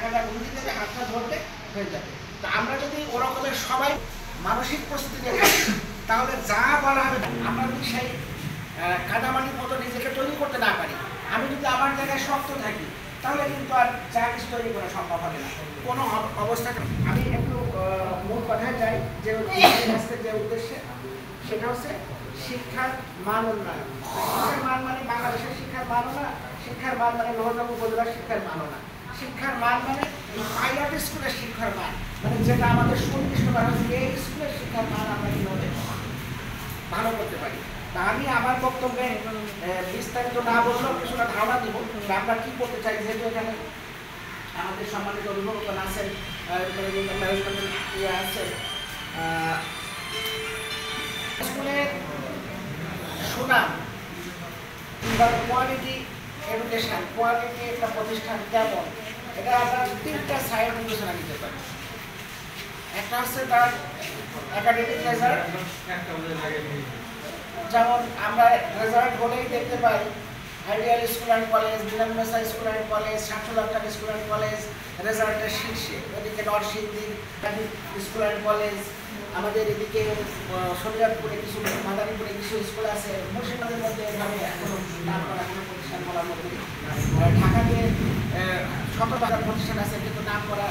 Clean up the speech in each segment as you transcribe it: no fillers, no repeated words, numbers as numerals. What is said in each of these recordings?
টাকাটা উন্নতি দেবে, হাতটা ধরবে, হয়ে যাবে। তো আমরা যদি ওরকমের সবাই মানসিক প্রস্তুতি নিয়ে থাকি, তাহলে যা বলা হবে, আমরা যদি সেই কাদামাটির মতো নিজেকে তৈরি করতে না পারি, আমি যদি আমার জায়গায় শক্ত থাকি, তাহলে কিন্তু আর যা কিছু তৈরি করা সম্ভব হবে না কোনো অবস্থাতে। আমি একটু মূল কথায় যাই, যে যে উদ্দেশ্যে, সেটা হচ্ছে শিক্ষার মান উন্নয়ন। শিক্ষার মান মানে বাংলাদেশের শিক্ষার মানও না, শিক্ষার মান মানে লোহগাঁও উপজেলার শিক্ষার মানও না। শিক্ষার মান মানে এই পাইলট স্কুলের শিক্ষার মান, মানে যেটা আমাদের সুনির্দিষ্ট করা হচ্ছে, এই স্কুলের শিক্ষার মান আমরা কীভাবে ভালো করতে পারি। তা আমি আমার বক্তব্যে বিস্তারিত না বললেও কিছুটা ধারণা দিব আমরা কী করতে চাই। যেহেতু এখানে আমাদের সম্মানিত অভিভাবকগণ আছেন, ম্যানেজমেন্টের ইয়ে আছেন, স্কুলের সুনাম কিংবা কোয়ালিটি এডুকেশন, কোয়ালিটি একটা প্রতিষ্ঠান কেমন, এটা আমরা 3টা সাইড বিবেচনা নিতে পারি। একটা হচ্ছে তার একাডেমিক রেজাল্ট, যেমন আমরা রেজাল্ট হলেই দেখতে পাই আইডিয়াল স্কুল অ্যান্ড কলেজ, বিনামেসা school and college, Shamsul school and college রেজাল্টের শীর্ষে, ওদিকে নরসিংদী স্কুল অ্যান্ড কলেজ, আমাদের এদিকে শরীয়তপুরে কিছু, মাদারীপুরে কিছু স্কুল আছে, মুর্শিদাবাদের মধ্যে এভাবে এখনো নাম করা কোনো প্রতিষ্ঠান বলার মধ্যে, ঢাকাতে শতভাগ প্রতিষ্ঠান আছে কিন্তু নাম করা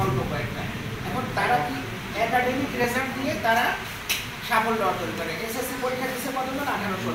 অল্প কয়েকটা। এখন তারা কি একাডেমিক রেজাল্ট দিয়ে তারা সাফল্য অর্জন করে। এসএসসি পরীক্ষা দিচ্ছে কতজন? 1800।